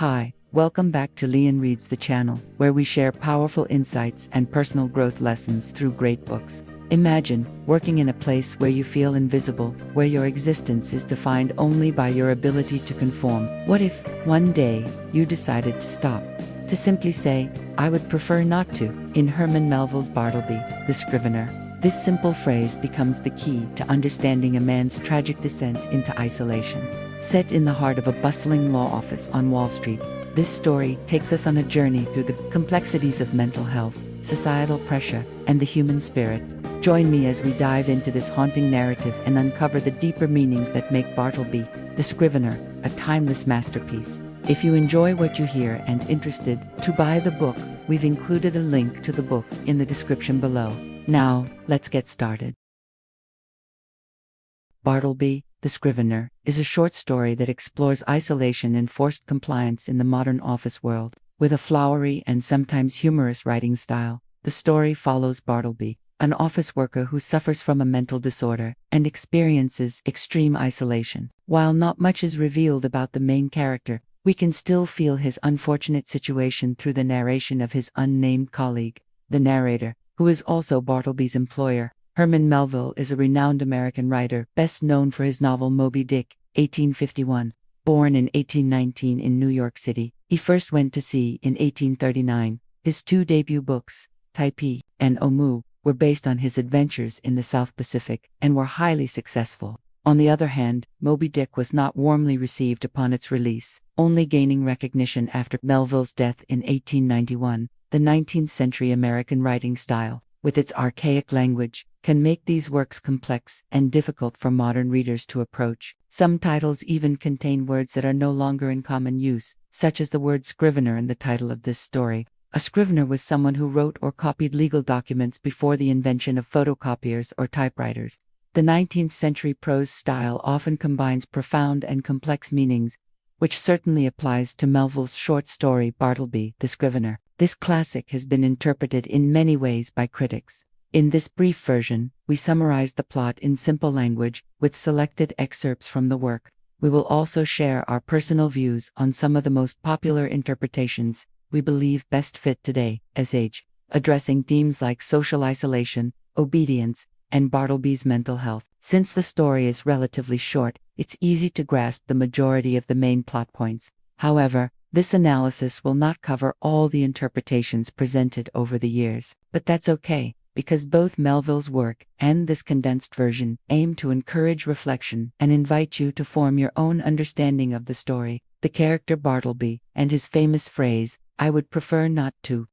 Hi, welcome back to Leon Reads the channel, where we share powerful insights and personal growth lessons through great books. Imagine working in a place where you feel invisible, where your existence is defined only by your ability to conform. What if, one day, you decided to stop? To simply say, "I would prefer not to." In Herman Melville's Bartleby, the Scrivener, this simple phrase becomes the key to understanding a man's tragic descent into isolation. Set in the heart of a bustling law office on Wall Street, this story takes us on a journey through the complexities of mental health, societal pressure, and the human spirit. Join me as we dive into this haunting narrative and uncover the deeper meanings that make Bartleby, the Scrivener, a timeless masterpiece. If you enjoy what you hear and interested to buy the book, we've included a link to the book in the description below. Now, let's get started. Bartleby, the Scrivener, is a short story that explores isolation and forced compliance in the modern office world. With a flowery and sometimes humorous writing style, the story follows Bartleby, an office worker who suffers from a mental disorder and experiences extreme isolation. While not much is revealed about the main character, we can still feel his unfortunate situation through the narration of his unnamed colleague. The narrator, who is also Bartleby's employer, Herman Melville, is a renowned American writer, best known for his novel Moby Dick, 1851. Born in 1819 in New York City, he first went to sea in 1839. His two debut books, Typee and Omu, were based on his adventures in the South Pacific and were highly successful. On the other hand, Moby Dick was not warmly received upon its release, only gaining recognition after Melville's death in 1891. The 19th-century American writing style, with its archaic language, can make these works complex and difficult for modern readers to approach. Some titles even contain words that are no longer in common use, such as the word scrivener in the title of this story. A scrivener was someone who wrote or copied legal documents before the invention of photocopiers or typewriters. The 19th-century prose style often combines profound and complex meanings, which certainly applies to Melville's short story Bartleby, the Scrivener. This classic has been interpreted in many ways by critics. In this brief version, we summarize the plot in simple language, with selected excerpts from the work. We will also share our personal views on some of the most popular interpretations we believe best fit today, as age, addressing themes like social isolation, obedience, and Bartleby's mental health. Since the story is relatively short, it's easy to grasp the majority of the main plot points. However, this analysis will not cover all the interpretations presented over the years. But that's okay, because both Melville's work and this condensed version aim to encourage reflection and invite you to form your own understanding of the story. The character Bartleby, and his famous phrase, "I would prefer not to."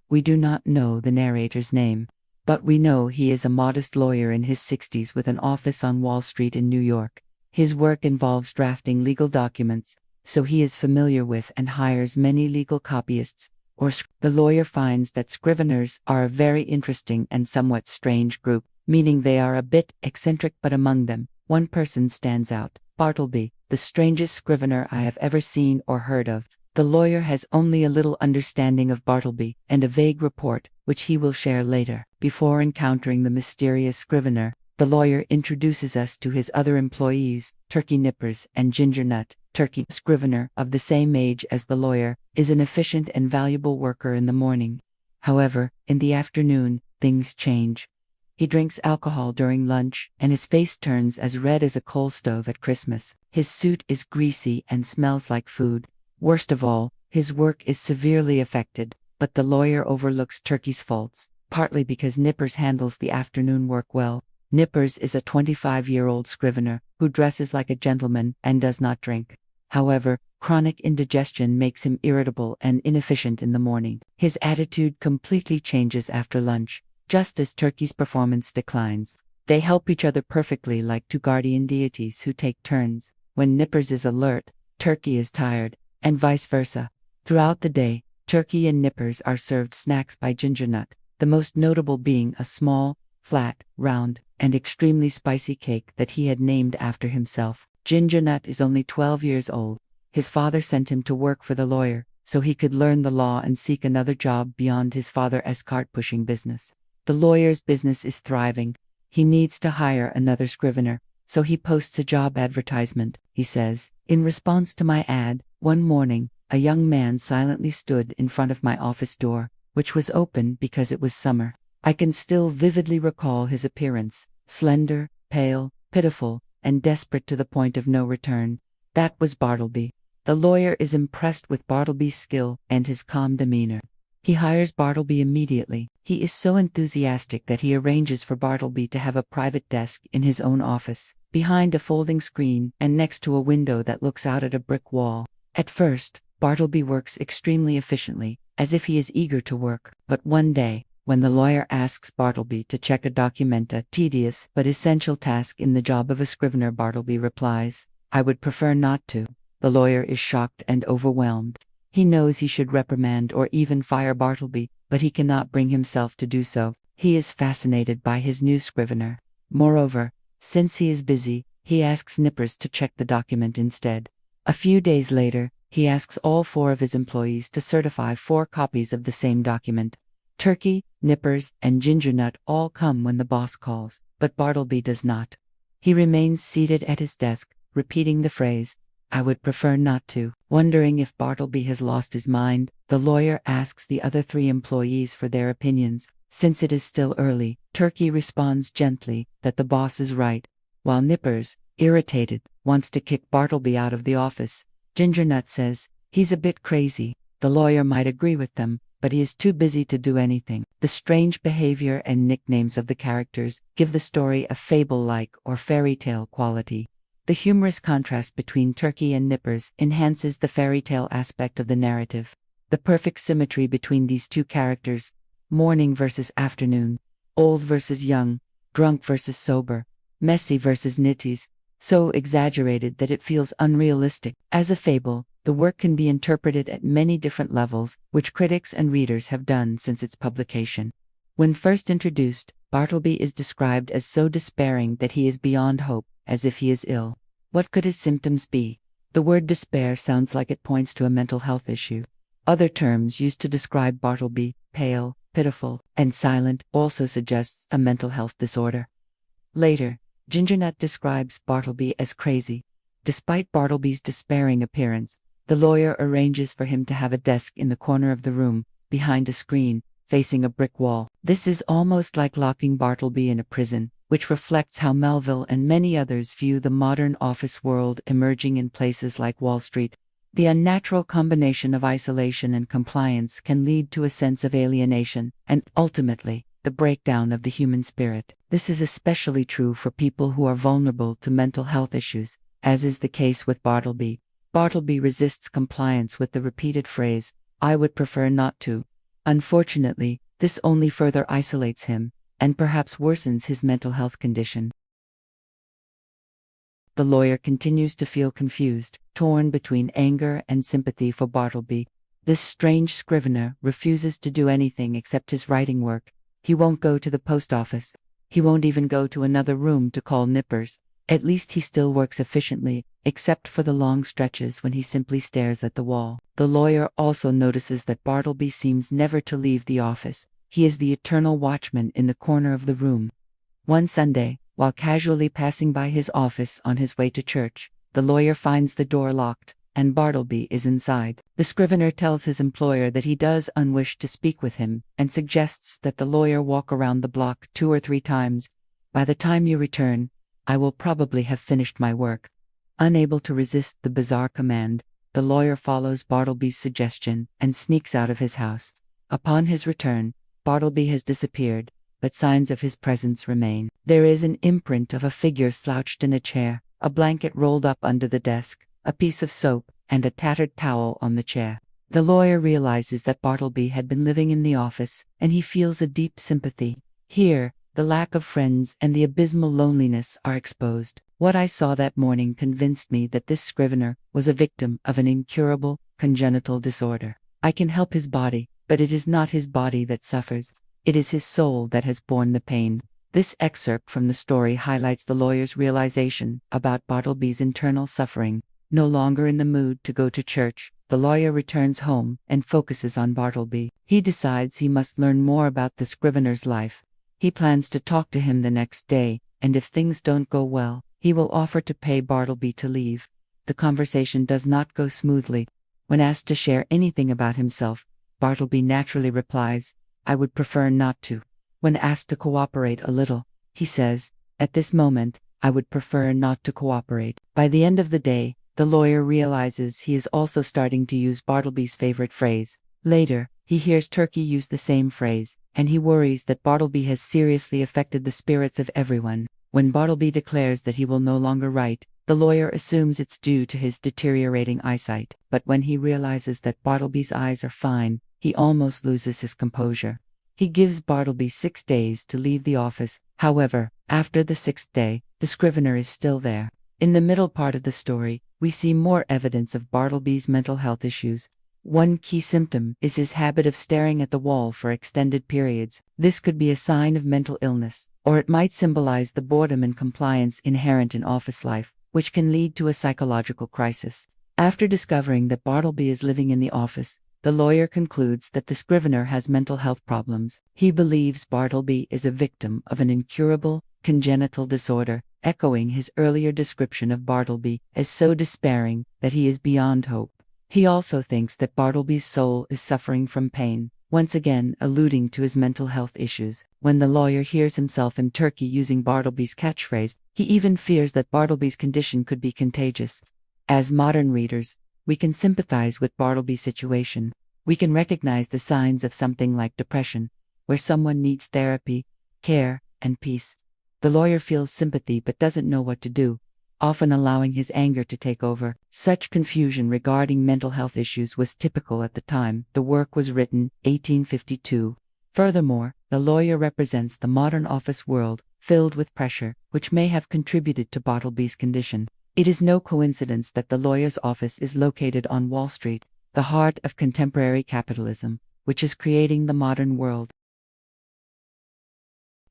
We do not know the narrator's name, but we know he is a modest lawyer in his 60s with an office on Wall Street in New York. His work involves drafting legal documents, so he is familiar with and hires many legal copyists. The lawyer finds that scriveners are a very interesting and somewhat strange group, meaning they are a bit eccentric, but among them, one person stands out: Bartleby, the strangest scrivener I have ever seen or heard of. The lawyer has only a little understanding of Bartleby and a vague report, which he will share later. Before encountering the mysterious scrivener, the lawyer introduces us to his other employees, Turkey Nippers and Ginger Nut. Turkey, scrivener, of the same age as the lawyer, is an efficient and valuable worker in the morning. However, in the afternoon, things change. He drinks alcohol during lunch, and his face turns as red as a coal stove at Christmas. His suit is greasy and smells like food. Worst of all, his work is severely affected, but the lawyer overlooks Turkey's faults, partly because Nippers handles the afternoon work well. Nippers is a 25-year-old scrivener who dresses like a gentleman and does not drink. However, chronic indigestion makes him irritable and inefficient in the morning. His attitude completely changes after lunch, just as Turkey's performance declines. They help each other perfectly, like two guardian deities who take turns. When Nippers is alert, Turkey is tired, and vice versa. Throughout the day, Turkey and Nippers are served snacks by Ginger Nut, the most notable being a small, flat, round, and extremely spicy cake that he had named after himself. Ginger Nut is only 12 years old. His father sent him to work for the lawyer, so he could learn the law and seek another job beyond his father's cart-pushing business. The lawyer's business is thriving. He needs to hire another scrivener, so he posts a job advertisement. He says, In response to my ad, one morning, a young man silently stood in front of my office door, which was open because it was summer. I can still vividly recall his appearance, slender, pale, pitiful, and desperate to the point of no return. That was Bartleby. The lawyer is impressed with Bartleby's skill and his calm demeanor. He hires Bartleby immediately. He is so enthusiastic that he arranges for Bartleby to have a private desk in his own office, behind a folding screen and next to a window that looks out at a brick wall. At first, Bartleby works extremely efficiently, as if he is eager to work. But one day, when the lawyer asks Bartleby to check a document, a tedious but essential task in the job of a scrivener, Bartleby replies, "I would prefer not to." The lawyer is shocked and overwhelmed. He knows he should reprimand or even fire Bartleby, but he cannot bring himself to do so. He is fascinated by his new scrivener. Moreover, since he is busy, he asks Nippers to check the document instead. A few days later, he asks all 4 of his employees to certify 4 copies of the same document. Turkey, Nippers, and Gingernut all come when the boss calls, but Bartleby does not. He remains seated at his desk, repeating the phrase, "I would prefer not to." Wondering if Bartleby has lost his mind, the lawyer asks the other 3 employees for their opinions. Since it is still early, Turkey responds gently that the boss is right, while Nippers, irritated, wants to kick Bartleby out of the office. Gingernut says, he's a bit crazy. The lawyer might agree with them, but he is too busy to do anything. The strange behavior and nicknames of the characters give the story a fable-like or fairy tale quality. The humorous contrast between Turkey and Nippers enhances the fairy tale aspect of the narrative. The perfect symmetry between these 2 characters, morning versus afternoon, old versus young, drunk versus sober, messy versus nitties, so exaggerated that it feels unrealistic. As a fable, the work can be interpreted at many different levels, which critics and readers have done since its publication. When first introduced, Bartleby is described as so despairing that he is beyond hope, as if he is ill. What could his symptoms be? The word despair sounds like it points to a mental health issue. Other terms used to describe Bartleby, pale, pitiful, and silent, also suggests a mental health disorder. Later, Gingernut describes Bartleby as crazy. Despite Bartleby's despairing appearance, the lawyer arranges for him to have a desk in the corner of the room, behind a screen, facing a brick wall. This is almost like locking Bartleby in a prison, which reflects how Melville and many others view the modern office world emerging in places like Wall Street. The unnatural combination of isolation and compliance can lead to a sense of alienation, and ultimately, the breakdown of the human spirit. This is especially true for people who are vulnerable to mental health issues, as is the case with Bartleby. Bartleby resists compliance with the repeated phrase, "I would prefer not to." Unfortunately, this only further isolates him, and perhaps worsens his mental health condition. The lawyer continues to feel confused, torn between anger and sympathy for Bartleby. This strange scrivener refuses to do anything except his writing work. He won't go to the post office. He won't even go to another room to call Nippers. At least he still works efficiently, except for the long stretches when he simply stares at the wall. The lawyer also notices that Bartleby seems never to leave the office. He is the eternal watchman in the corner of the room. One Sunday, while casually passing by his office on his way to church, the lawyer finds the door locked, and Bartleby is inside. The scrivener tells his employer that he does unwish to speak with him, and suggests that the lawyer walk around the block 2 or 3 times. "By the time you return, I will probably have finished my work." Unable to resist the bizarre command, the lawyer follows Bartleby's suggestion and sneaks out of his house. Upon his return, Bartleby has disappeared, but signs of his presence remain. There is an imprint of a figure slouched in a chair, a blanket rolled up under the desk, a piece of soap, and a tattered towel on the chair. The lawyer realizes that Bartleby had been living in the office, and he feels a deep sympathy. Here, the lack of friends and the abysmal loneliness are exposed. What I saw that morning convinced me that this scrivener was a victim of an incurable, congenital disorder. I can help his body, but it is not his body that suffers. It is his soul that has borne the pain. This excerpt from the story highlights the lawyer's realization about Bartleby's internal suffering. No longer in the mood to go to church, the lawyer returns home and focuses on Bartleby. He decides he must learn more about the scrivener's life. He plans to talk to him the next day, and if things don't go well, he will offer to pay Bartleby to leave. the conversation does not go smoothly. When asked to share anything about himself, Bartleby naturally replies, "I would prefer not to." When asked to cooperate a little, he says, "At this moment, I would prefer not to cooperate." By the end of the day, the lawyer realizes he is also starting to use Bartleby's favorite phrase. Later, he hears Turkey use the same phrase, and he worries that Bartleby has seriously affected the spirits of everyone. When Bartleby declares that he will no longer write, the lawyer assumes it's due to his deteriorating eyesight. But when he realizes that Bartleby's eyes are fine, he almost loses his composure. He gives Bartleby 6 days to leave the office. However, after the 6th day, the Scrivener is still there. In the middle part of the story, we see more evidence of Bartleby's mental health issues. One key symptom is his habit of staring at the wall for extended periods. This could be a sign of mental illness, or it might symbolize the boredom and compliance inherent in office life, which can lead to a psychological crisis. After discovering that Bartleby is living in the office, the lawyer concludes that the Scrivener has mental health problems. He believes Bartleby is a victim of an incurable, congenital disorder, echoing his earlier description of Bartleby as so despairing that he is beyond hope. He also thinks that Bartleby's soul is suffering from pain, once again alluding to his mental health issues. When the lawyer hears himself in Turkey using Bartleby's catchphrase, he even fears that Bartleby's condition could be contagious. As modern readers, we can sympathize with Bartleby's situation. We can recognize the signs of something like depression, where someone needs therapy, care, and peace. The lawyer feels sympathy but doesn't know what to do, often allowing his anger to take over. Such confusion regarding mental health issues was typical at the time the work was written, 1852. Furthermore, the lawyer represents the modern office world, filled with pressure, which may have contributed to Bartleby's condition. It is no coincidence that the lawyer's office is located on Wall Street, the heart of contemporary capitalism, which is creating the modern world.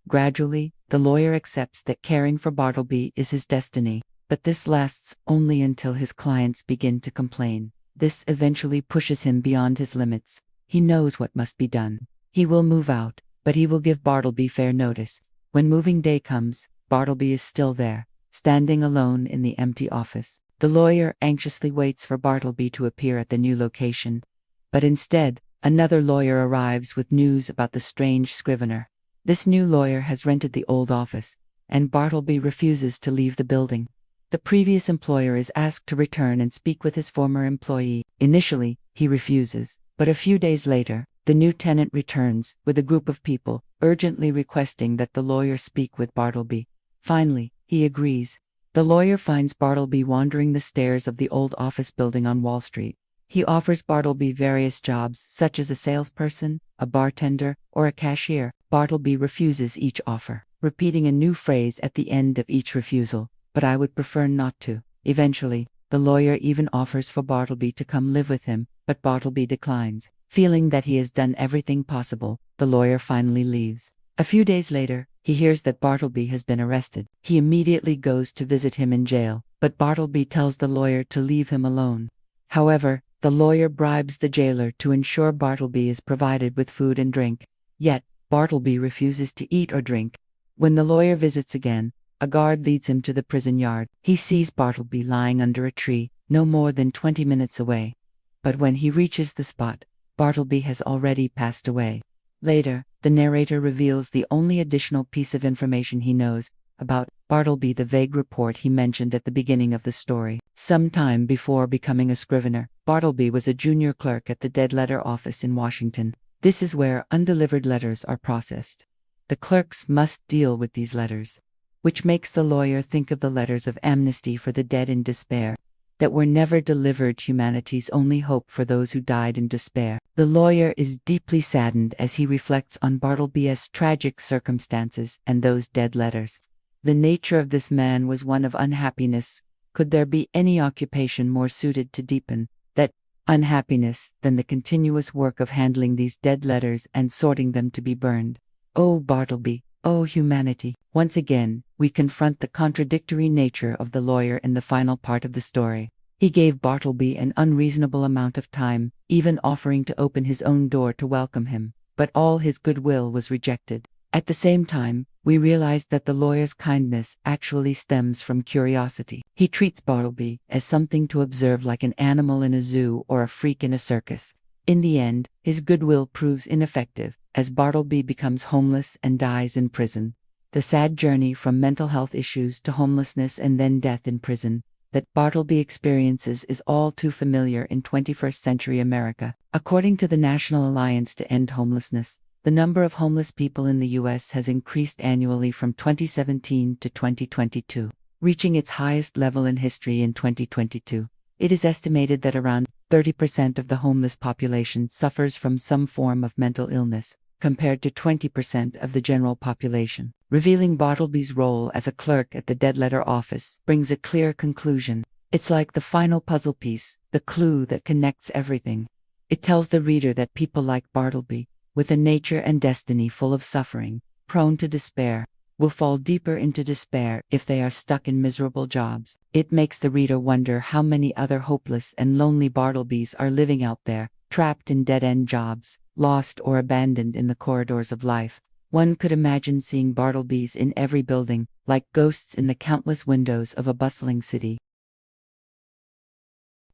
Gradually, the lawyer accepts that caring for Bartleby is his destiny, but this lasts only until his clients begin to complain. This eventually pushes him beyond his limits. He knows what must be done. He will move out, but he will give Bartleby fair notice. When moving day comes, Bartleby is still there, standing alone in the empty office. The lawyer anxiously waits for Bartleby to appear at the new location. But instead, another lawyer arrives with news about the strange Scrivener. This new lawyer has rented the old office, and Bartleby refuses to leave the building. The previous employer is asked to return and speak with his former employee. Initially, he refuses, but a few days later, the new tenant returns with a group of people, urgently requesting that the lawyer speak with Bartleby. Finally, he agrees. The lawyer finds Bartleby wandering the stairs of the old office building on Wall Street. He offers Bartleby various jobs, such as a salesperson, a bartender, or a cashier. Bartleby refuses each offer, repeating a new phrase at the end of each refusal, "But I would prefer not to." Eventually, the lawyer even offers for Bartleby to come live with him, but Bartleby declines. Feeling that he has done everything possible, the lawyer finally leaves. A few days later, he hears that Bartleby has been arrested. He immediately goes to visit him in jail, but Bartleby tells the lawyer to leave him alone. However, the lawyer bribes the jailer to ensure Bartleby is provided with food and drink. Yet, Bartleby refuses to eat or drink. When the lawyer visits again, a guard leads him to the prison yard. He sees Bartleby lying under a tree, no more than 20 minutes away. But when he reaches the spot, Bartleby has already passed away. Later, the narrator reveals the only additional piece of information he knows about Bartleby, the vague report he mentioned at the beginning of the story. Some time before becoming a Scrivener, Bartleby was a junior clerk at the dead letter office in Washington. This is where undelivered letters are processed. The clerks must deal with these letters, which makes the lawyer think of the letters of amnesty for the dead in despair, that were never delivered, humanity's only hope for those who died in despair. The lawyer is deeply saddened as he reflects on Bartleby's tragic circumstances and those dead letters. The nature of this man was one of unhappiness. Could there be any occupation more suited to deepen that unhappiness than the continuous work of handling these dead letters and sorting them to be burned? Oh Bartleby, oh humanity! Once again, we confront the contradictory nature of the lawyer in the final part of the story. He gave Bartleby an unreasonable amount of time, even offering to open his own door to welcome him, but all his goodwill was rejected. At the same time, we realize that the lawyer's kindness actually stems from curiosity. He treats Bartleby as something to observe, like an animal in a zoo or a freak in a circus. In the end, his goodwill proves ineffective, as Bartleby becomes homeless and dies in prison. The sad journey from mental health issues to homelessness and then death in prison that Bartleby experiences is all too familiar in 21st century America. According to the National Alliance to End Homelessness, the number of homeless people in the U.S. has increased annually from 2017 to 2022, reaching its highest level in history in 2022. It is estimated that around 30% of the homeless population suffers from some form of mental illness, compared to 20% of the general population. Revealing Bartleby's role as a clerk at the dead letter office brings a clear conclusion. It's like the final puzzle piece, the clue that connects everything. It tells the reader that people like Bartleby, with a nature and destiny full of suffering, prone to despair, will fall deeper into despair if they are stuck in miserable jobs. It makes the reader wonder how many other hopeless and lonely Bartlebys are living out there, trapped in dead-end jobs, lost or abandoned in the corridors of life. One could imagine seeing Bartlebys in every building, like ghosts in the countless windows of a bustling city.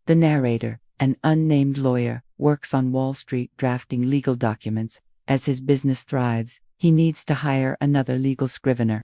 The narrator, an unnamed lawyer, works on Wall Street drafting legal documents. As his business thrives, he needs to hire another legal scrivener.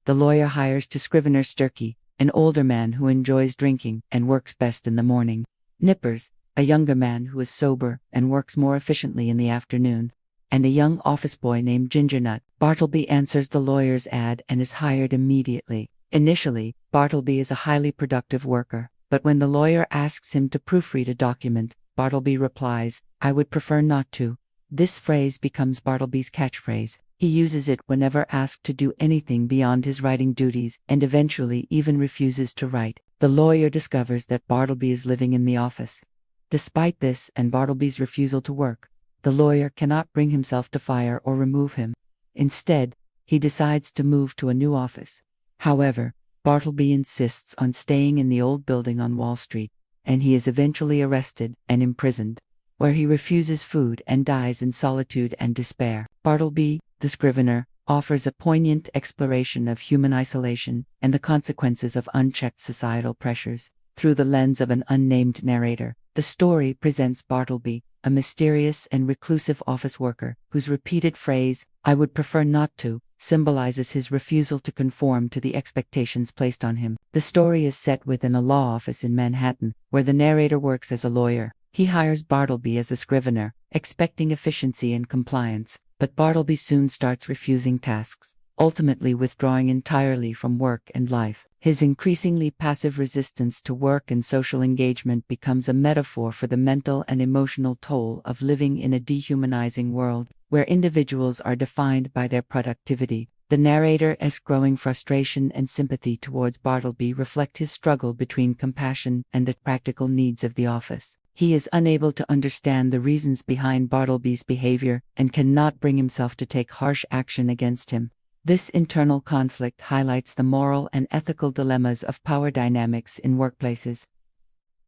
The lawyer hires to Scrivener Sturkey, an older man who enjoys drinking and works best in the morning. Nippers, a younger man who is sober and works more efficiently in the afternoon. And a young office boy named Gingernut. Bartleby answers the lawyer's ad and is hired immediately. Initially, Bartleby is a highly productive worker, but when the lawyer asks him to proofread a document, Bartleby replies, "I would prefer not to." This phrase becomes Bartleby's catchphrase. He uses it whenever asked to do anything beyond his writing duties, and eventually even refuses to write. The lawyer discovers that Bartleby is living in the office. Despite this and Bartleby's refusal to work, the lawyer cannot bring himself to fire or remove him. Instead, he decides to move to a new office. However, Bartleby insists on staying in the old building on Wall Street, and he is eventually arrested and imprisoned, where he refuses food and dies in solitude and despair. Bartleby, the Scrivener, offers a poignant exploration of human isolation and the consequences of unchecked societal pressures. Through the lens of an unnamed narrator, the story presents Bartleby, a mysterious and reclusive office worker whose repeated phrase, "I would prefer not to," symbolizes his refusal to conform to the expectations placed on him. The story is set within a law office in Manhattan, where the narrator works as a lawyer. He hires Bartleby as a scrivener, expecting efficiency and compliance, but Bartleby soon starts refusing tasks, ultimately withdrawing entirely from work and life. His increasingly passive resistance to work and social engagement becomes a metaphor for the mental and emotional toll of living in a dehumanizing world, where individuals are defined by their productivity. The narrator's growing frustration and sympathy towards Bartleby reflect his struggle between compassion and the practical needs of the office. He is unable to understand the reasons behind Bartleby's behavior and cannot bring himself to take harsh action against him. This internal conflict highlights the moral and ethical dilemmas of power dynamics in workplaces.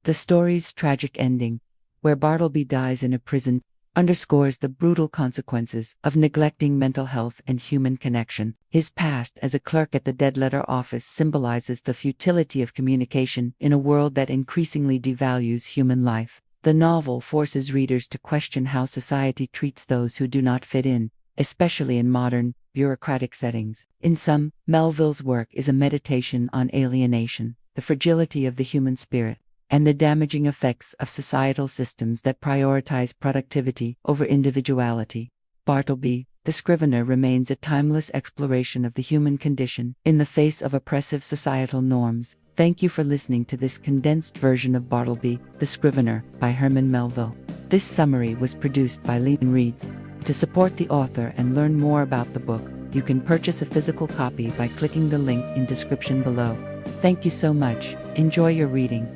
The story's tragic ending, where Bartleby dies in a prison, underscores the brutal consequences of neglecting mental health and human connection. His past as a clerk at the dead letter office symbolizes the futility of communication in a world that increasingly devalues human life. The novel forces readers to question how society treats those who do not fit in, especially in modern, bureaucratic settings. In sum, Melville's work is a meditation on alienation, the fragility of the human spirit, and the damaging effects of societal systems that prioritize productivity over individuality. Bartleby, the Scrivener, remains a timeless exploration of the human condition in the face of oppressive societal norms. Thank you for listening to this condensed version of Bartleby, the Scrivener, by Herman Melville. This summary was produced by Lean Reads. To support the author and learn more about the book, you can purchase a physical copy by clicking the link in description below. Thank you so much. Enjoy your reading.